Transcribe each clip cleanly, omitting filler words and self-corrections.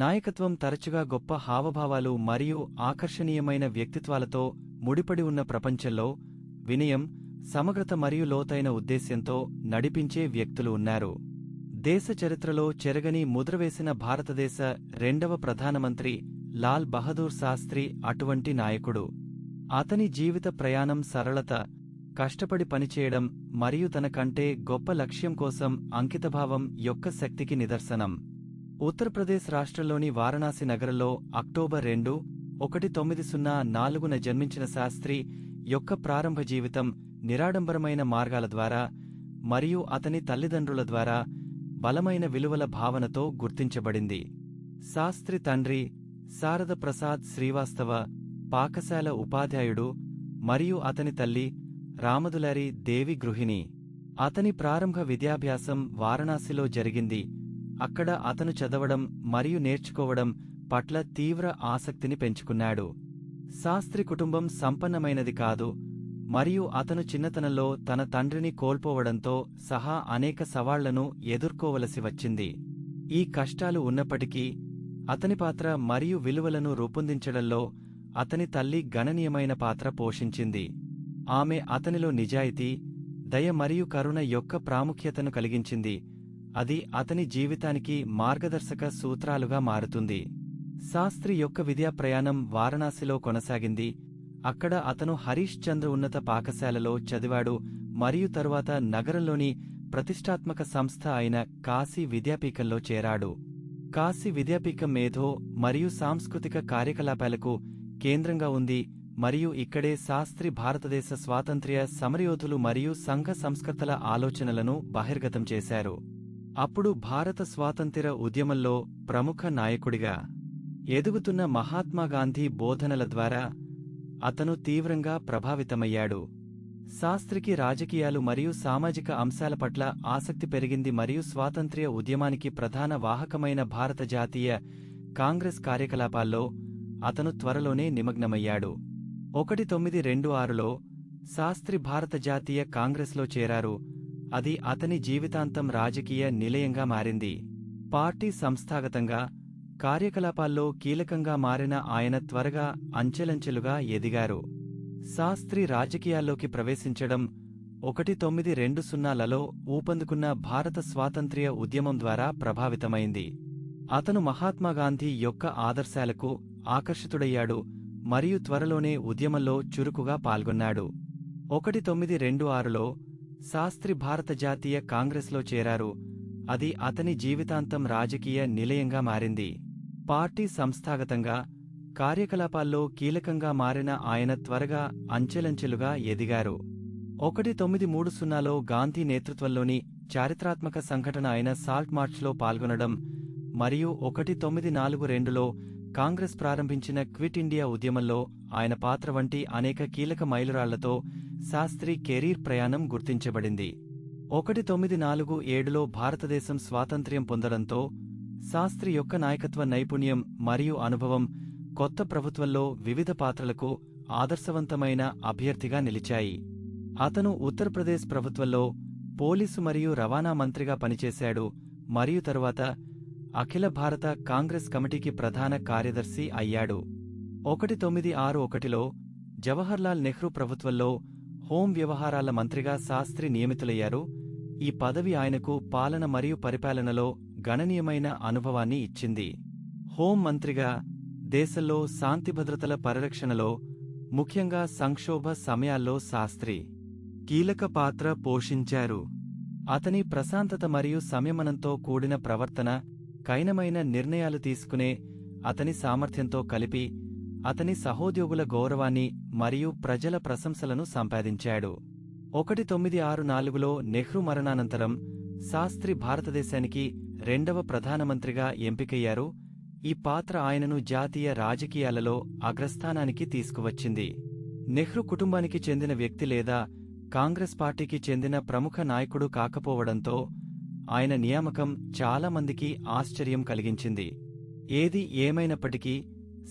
నాయకత్వం తరచుగా గొప్ప హావభావాలు మరియు ఆకర్షణీయమైన వ్యక్తిత్వాలతో ముడిపడి ఉన్న ప్రపంచంలో వినయం, సమగ్రత మరియు లోతైన ఉద్దేశ్యంతో నడిపించే వ్యక్తులు ఉన్నారు. దేశ చరిత్రలో చెరగని ముద్రవేసిన భారతదేశ రెండవ ప్రధానమంత్రి లాల్ బహదూర్ శాస్త్రి అటువంటి నాయకుడు. అతని జీవిత ప్రయాణం సరళత, కష్టపడి పనిచేయడం మరియు తన కంటే గొప్ప లక్ష్యం కోసం అంకితభావం యొక్క శక్తికి నిదర్శనం. ఉత్తరప్రదేశ్ రాష్ట్రంలోని వారణాసి నగరంలో అక్టోబర్ 2, 1904న జన్మించిన శాస్త్రి యొక్క ప్రారంభ జీవితం నిరాడంబరమైన మార్గాల ద్వారా మరియు అతని తల్లిదండ్రుల ద్వారా బలమైన విలువల భావనతో గుర్తించబడింది. శాస్త్రి తండ్రి శారద ప్రసాద్ శ్రీవాస్తవ పాకశాల ఉపాధ్యాయుడు మరియు అతని తల్లి రామదులారి దేవి గృహిణి. అతని ప్రారంభ విద్యాభ్యాసం వారణాసిలో జరిగింది. అక్కడ అతను చదవడం మరియు నేర్చుకోవడం పట్ల తీవ్ర ఆసక్తిని పెంచుకున్నాడు. శాస్త్రి కుటుంబం సంపన్నమైనది కాదు మరియు అతను చిన్నతనంలో తన తండ్రిని కోల్పోవడంతో సహా అనేక సవాళ్లను ఎదుర్కోవలసి వచ్చింది. ఈ కష్టాలు ఉన్నప్పటికీ అతని పాత్ర మరియు విలువలను రూపొందించడంలో అతని తల్లి గణనీయమైన పాత్ర పోషించింది. ఆమె అతనిలో నిజాయితీ, దయ మరియు కరుణ యొక్క ప్రాముఖ్యతను కలిగించింది. అది అతని జీవితానికి మార్గదర్శక సూత్రాలుగా మారుతుంది. శాస్త్రి యొక్క విద్యా ప్రయాణం వారణాసిలో కొనసాగింది. అక్కడ అతను హరీష్ చంద్ర ఉన్నత పాఠశాలలో చదివాడు మరియు తరువాత నగరంలోని ప్రతిష్టాత్మక సంస్థ అయిన కాశీ విద్యాపీఠంలో చేరాడు. కాశీ విద్యాపీఠం మేధో మరియు సాంస్కృతిక కార్యకలాపాలకు కేంద్రంగా ఉంది మరియు ఇక్కడే శాస్త్రి భారతదేశ స్వాతంత్ర్య సమరయోధులు మరియు సంఘ సంస్కర్తల ఆలోచనలను బహిర్గతం చేశారు. అప్పుడు భారత స్వాతంత్ర్య ఉద్యమంలో ప్రముఖ నాయకుడిగా ఎదుగుతున్న మహాత్మాగాంధీ బోధనల ద్వారా అతను తీవ్రంగా ప్రభావితమయ్యాడు. శాస్త్రికి రాజకీయాలు మరియు సామాజిక అంశాల పట్ల ఆసక్తి పెరిగింది మరియు స్వాతంత్ర్య ఉద్యమానికి ప్రధాన వాహకమైన భారత జాతీయ కాంగ్రెస్ కార్యకలాపాల్లో అతను త్వరలోనే నిమగ్నమయ్యాడు. 1926లో శాస్త్రి భారత జాతీయ కాంగ్రెస్లో చేరారు. అది అతని జీవితాంతం రాజకీయ నిలయంగా మారింది. పార్టీ సంస్థాగతంగా కార్యకలాపాల్లో కీలకంగా మారిన ఆయన త్వరగా అంచెలంచెలుగా ఎదిగారు. శాస్త్రి రాజకీయాల్లోకి ప్రవేశించడం 1920లలో ఊపందుకున్న భారత స్వాతంత్ర్య ఉద్యమం ద్వారా ప్రభావితమైంది. అతను మహాత్మాగాంధీ యొక్క ఆదర్శాలకు ఆకర్షితుడయ్యాడు మరియు త్వరలోనే ఉద్యమంలో చురుకుగా పాల్గొన్నాడు. 1926లో శాస్త్రి భారత జాతీయ కాంగ్రెస్లో చేరారు. అది అతని జీవితాంతం రాజకీయ నిలయంగా మారింది. పార్టీ సంస్థాగతంగా కార్యకలాపాల్లో కీలకంగా మారిన ఆయన త్వరగా అంచెలంచెలుగా ఎదిగారు. 1930లో గాంధీ నేతృత్వంలోని చారిత్రాత్మక సంఘటన అయిన సాల్ట్ మార్చ్లో పాల్గొనడం మరియు 1942లో కాంగ్రెస్ ప్రారంభించిన క్విట్ ఇండియా ఉద్యమంలో ఆయన పాత్ర వంటి అనేక కీలక మైలురాళ్లతో శాస్త్రి కెరీర్ ప్రయాణం గుర్తించబడింది. 1947లో భారతదేశం స్వాతంత్ర్యం పొందడంతో శాస్త్రి యొక్క నాయకత్వ నైపుణ్యం మరియు అనుభవం కొత్త ప్రభుత్వంలో వివిధ పాత్రలకు ఆదర్శవంతమైన అభ్యర్థిగా నిలిచాయి. అతను ఉత్తరప్రదేశ్ ప్రభుత్వంలో పోలీసు మరియు రవాణా మంత్రిగా పనిచేశాడు మరియు తరువాత అఖిల భారత కాంగ్రెస్ కమిటీకి ప్రధాన కార్యదర్శి అయ్యాడు. 1961లో జవహర్లాల్ నెహ్రూ ప్రభుత్వంలో హోం వ్యవహారాల మంత్రిగా శాస్త్రి నియమితులయ్యారు. ఈ పదవి ఆయనకు పాలన మరియు పరిపాలనలో గణనీయమైన అనుభవాన్ని ఇచ్చింది. హోం మంత్రిగా దేశంలో శాంతిభద్రతల పరిరక్షణలో, ముఖ్యంగా సంక్షోభ సమయాల్లో శాస్త్రి కీలక పాత్ర పోషించారు. అతని ప్రశాంతత మరియు సంయమనంతో కూడిన ప్రవర్తన, కఠినమైన నిర్ణయాలు తీసుకునే అతని సామర్థ్యంతో కలిపి అతని సహోద్యోగుల గౌరవాన్ని మరియు ప్రజల ప్రశంసలను సంపాదించాడు. 1964లో నెహ్రూ మరణానంతరం శాస్త్రి భారతదేశానికి రెండవ ప్రధానమంత్రిగా ఎంపికయ్యారు. ఈ పాత్ర ఆయనను జాతీయ రాజకీయాలలో అగ్రస్థానానికి తీసుకువచ్చింది. నెహ్రూ కుటుంబానికి చెందిన వ్యక్తి లేదా కాంగ్రెస్ పార్టీకి చెందిన ప్రముఖ నాయకుడు కాకపోవడంతో ఆయన నియామకం చాలామందికి ఆశ్చర్యం కలిగించింది. ఏది ఏమైనప్పటికీ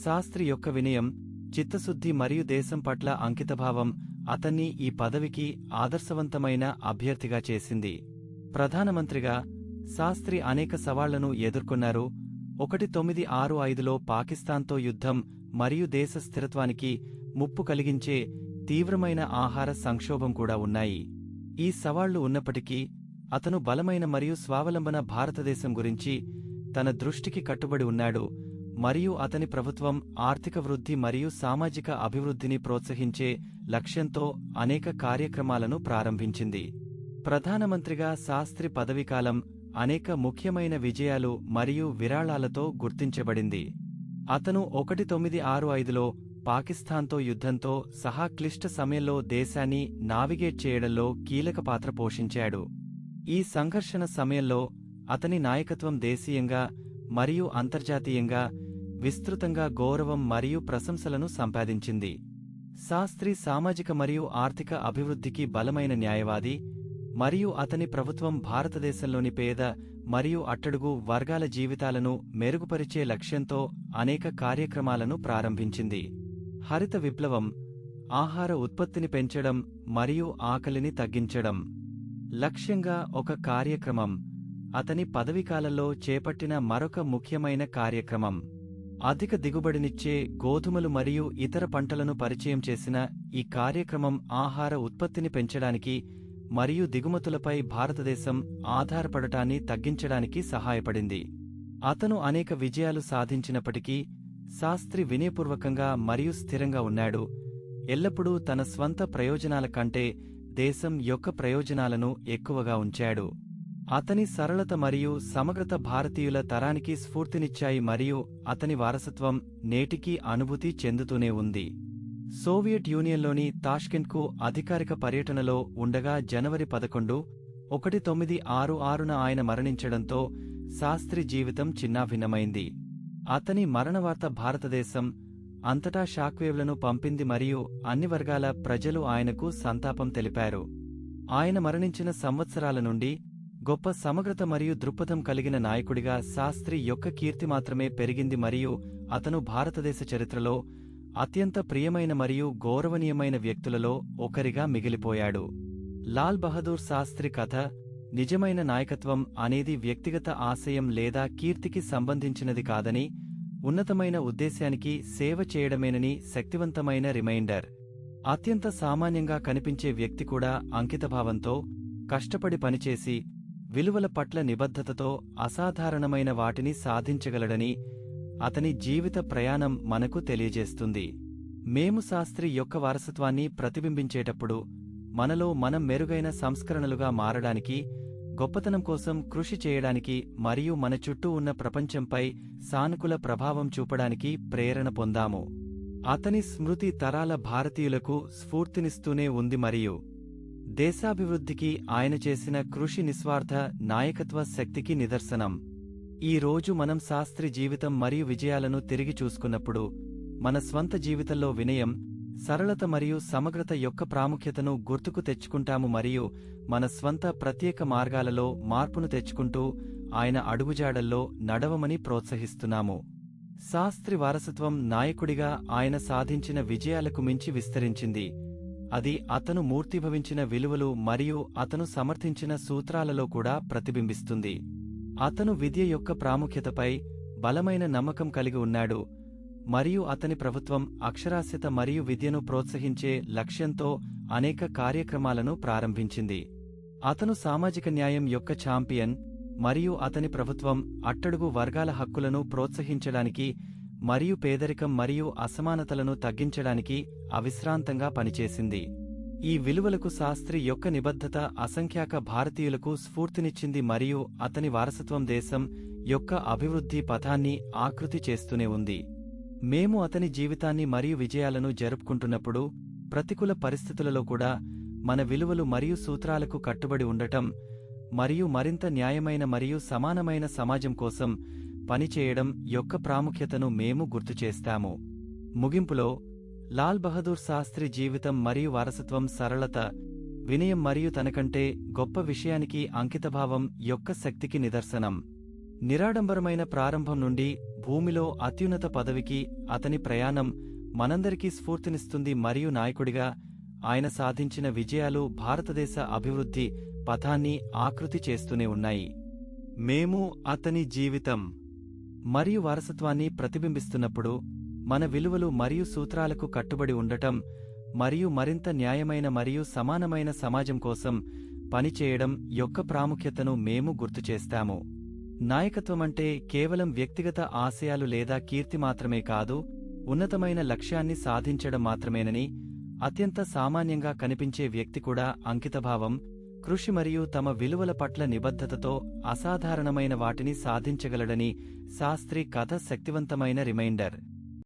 శాస్త్రి యొక్క వినయం, చిత్తశుద్ధి మరియు దేశం పట్ల అంకితభావం అతన్ని ఈ పదవికి ఆదర్శవంతమైన అభ్యర్థిగా చేసింది. ప్రధానమంత్రిగా శాస్త్రి అనేక సవాళ్లను ఎదుర్కొన్నారు. 1965లో పాకిస్తాన్తో యుద్ధం మరియు దేశ స్థిరత్వానికి ముప్పు కలిగించే తీవ్రమైన ఆహార సంక్షోభం కూడా ఉన్నాయి. ఈ సవాళ్లు ఉన్నప్పటికీ అతను బలమైన మరియు స్వావలంబన భారతదేశం గురించి తన దృష్టికి కట్టుబడి ఉన్నాడు మరియు అతని ప్రభుత్వం ఆర్థిక వృద్ధి మరియు సామాజిక అభివృద్ధిని ప్రోత్సహించే లక్ష్యంతో అనేక కార్యక్రమాలను ప్రారంభించింది. ప్రధానమంత్రిగా శాస్త్రి పదవీకాలం అనేక ముఖ్యమైన విజయాలు మరియు విరాళాలతో గుర్తించబడింది. అతను 1965లో పాకిస్తాన్తో యుద్ధంతో సహా క్లిష్ట సమయంలో దేశాన్ని నావిగేట్ చేయడంలో కీలక పాత్ర పోషించాడు. ఈ సంఘర్షణ సమయంలో అతని నాయకత్వం దేశీయంగా మరియు అంతర్జాతీయంగా విస్తృతంగా గౌరవం మరియు ప్రశంసలను సంపాదించింది. శాస్త్రి సామాజిక మరియు ఆర్థిక అభివృద్ధికి బలమైన న్యాయవాది మరియు అతని ప్రభుత్వం భారతదేశంలోని పేద మరియు అట్టడుగు వర్గాల జీవితాలను మెరుగుపరిచే లక్ష్యంతో అనేక కార్యక్రమాలను ప్రారంభించింది. హరిత విప్లవం, ఆహార ఉత్పత్తిని పెంచడం మరియు ఆకలిని తగ్గించడం లక్ష్యంగా ఒక కార్యక్రమం. అతని పదవీకాలంలో చేపట్టిన మరొక ముఖ్యమైన కార్యక్రమం అధిక దిగుబడినిచ్చే గోధుమలు మరియు ఇతర పంటలను పరిచయం చేసిన ఈ కార్యక్రమం ఆహార ఉత్పత్తిని పెంచడానికి మరియు దిగుమతులపై భారతదేశం ఆధారపడటాన్ని తగ్గించడానికి సహాయపడింది. అతను అనేక విజయాలు సాధించినప్పటికీ శాస్త్రి వినయపూర్వకంగా మరియు స్థిరంగా ఉన్నాడు, ఎల్లప్పుడూ తన స్వంత ప్రయోజనాల కంటే దేశం యొక్క ప్రయోజనాలను ఎక్కువగా ఉంచాడు. అతని సరళత మరియు సమగ్రత భారతీయుల తరానికి స్ఫూర్తినిచ్చాయి మరియు అతని వారసత్వం నేటికీ అనుభూతి చెందుతూనే ఉంది. సోవియట్ యూనియన్లోని తాష్కెంట్కు అధికారిక పర్యటనలో ఉండగా జనవరి 11, 1966న ఆయన మరణించడంతో శాస్త్రి జీవితం చిన్నాభిన్నమైంది. అతని మరణవార్త భారతదేశం అంతటా షాక్వేవ్లను పంపింది మరియు అన్ని వర్గాల ప్రజలు ఆయనకు సంతాపం తెలిపారు. ఆయన మరణించిన సంవత్సరాల నుండి గొప్ప సమగ్రత మరియు దృక్పథం కలిగిన నాయకుడిగా శాస్త్రి యొక్క కీర్తి మాత్రమే పెరిగింది మరియు అతను భారతదేశ చరిత్రలో అత్యంత ప్రియమైన మరియు గౌరవనీయమైన వ్యక్తులలో ఒకరిగా మిగిలిపోయాడు. లాల్ బహదూర్ శాస్త్రి కథ నిజమైన నాయకత్వం అనేది వ్యక్తిగత ఆశయం లేదా కీర్తికి సంబంధించినది కాదని, ఉన్నతమైన ఉద్దేశానికి సేవ చేయడమేనని శక్తివంతమైన రిమైండర్. అత్యంత సామాన్యంగా కనిపించే వ్యక్తి కూడా అంకితభావంతో కష్టపడి పనిచేసి విలువల పట్ల నిబద్ధతతో అసాధారణమైన వాటిని సాధించగలడని అతని జీవిత ప్రయాణం మనకు తెలియజేస్తుంది. మేము శాస్త్రి యొక్క వారసత్వాన్ని ప్రతిబింబించేటప్పుడు మనలో మనం మెరుగైన సంస్కరణలుగా మారడానికి, గొప్పతనం కోసం కృషి చేయడానికి మరియు మన చుట్టూ ఉన్న ప్రపంచంపై సానుకూల ప్రభావం చూపడానికి ప్రేరణ పొందాము. అతని స్మృతి తరాల భారతీయులకు స్ఫూర్తినిస్తూనే ఉంది మరియు దేశాభివృద్ధికి ఆయన చేసిన కృషి నిస్వార్థ నాయకత్వ శక్తికి నిదర్శనం. ఈ రోజు మనం శాస్త్రి జీవితం మరియు విజయాలను తిరిగి చూసుకున్నప్పుడు మన స్వంత జీవితంలో వినయం, సరళత మరియు సమగ్రత యొక్క ప్రాముఖ్యతను గుర్తుకు తెచ్చుకుంటాము మరియు మన స్వంత ప్రత్యేక మార్గాలలో మార్పును తెచ్చుకుంటూ ఆయన అడుగుజాడల్లో నడవమని ప్రోత్సహిస్తున్నాము. శాస్త్రి వారసత్వం నాయకుడిగా ఆయన సాధించిన విజయాలకు మించి విస్తరించింది. అది అతను మూర్తిభవించిన విలువలు మరియు అతను సమర్థించిన సూత్రాలలో కూడా ప్రతిబింబిస్తుంది. అతను విద్య యొక్క ప్రాముఖ్యతపై బలమైన నమ్మకం కలిగి ఉన్నాడు మరియు అతని ప్రభుత్వం అక్షరాస్యత మరియు విద్యను ప్రోత్సహించే లక్ష్యంతో అనేక కార్యక్రమాలను ప్రారంభించింది. అతను సామాజిక న్యాయం యొక్క ఛాంపియన్ మరియు అతని ప్రభుత్వం అట్టడుగు వర్గాల హక్కులను ప్రోత్సహించడానికి మరియు పేదరికం మరియు అసమానతలను తగ్గించడానికి అవిశ్రాంతంగా పనిచేసింది. ఈ విలువలకు శాస్త్రి యొక్క నిబద్ధత అసంఖ్యాక భారతీయులకు స్ఫూర్తినిచ్చింది మరియు అతని వారసత్వం దేశం యొక్క అభివృద్ధి పథాన్ని ఆకృతి చేస్తూనే ఉంది. మేము అతని జీవితాన్ని మరియు విజయాలను జరుపుకుంటున్నప్పుడు ప్రతికూల పరిస్థితులలో కూడా మన విలువలు మరియు సూత్రాలకు కట్టుబడి ఉండటం మరియు మరింత న్యాయమైన మరియు సమానమైన సమాజం కోసం పనిచేయడం యొక్క ప్రాముఖ్యతను మేము గుర్తుచేస్తాము. ముగింపులో, లాల్ బహదూర్ శాస్త్రి జీవితం మరియు వారసత్వం సరళత, వినయం మరియు తనకంటే గొప్ప విషయానికి అంకితభావం యొక్క శక్తికి నిదర్శనం. నిరాడంబరమైన ప్రారంభం నుండి భూమిలో అత్యున్నత పదవికి అతని ప్రయాణం మనందరికీ స్ఫూర్తినిస్తుంది మరియు నాయకుడిగా ఆయన సాధించిన విజయాలు భారతదేశ అభివృద్ధి పథాన్ని ఆకృతి చేస్తూనే ఉన్నాయి. మేము అతని జీవితం మరియు వారసత్వాన్ని ప్రతిబింబిస్తున్నప్పుడు మన విలువలు మరియు సూత్రాలకు కట్టుబడి ఉండటం మరియు మరింత న్యాయమైన మరియు సమానమైన సమాజం కోసం పనిచేయడం యొక్క ప్రాముఖ్యతను మేము గుర్తుచేస్తాము. నాయకత్వమంటే కేవలం వ్యక్తిగత ఆశయాలు లేదా కీర్తి మాత్రమే కాదు, ఉన్నతమైన లక్ష్యాన్ని సాధించడం మాత్రమేనని, అత్యంత సామాన్యంగా కనిపించే వ్యక్తి కూడా అంకితభావం, కృషి మరియు తమ విలువల పట్ల నిబద్ధతతో అసాధారణమైన వాటిని సాధించగలడని శాస్త్రి కథ శక్తివంతమైన రిమైండర్.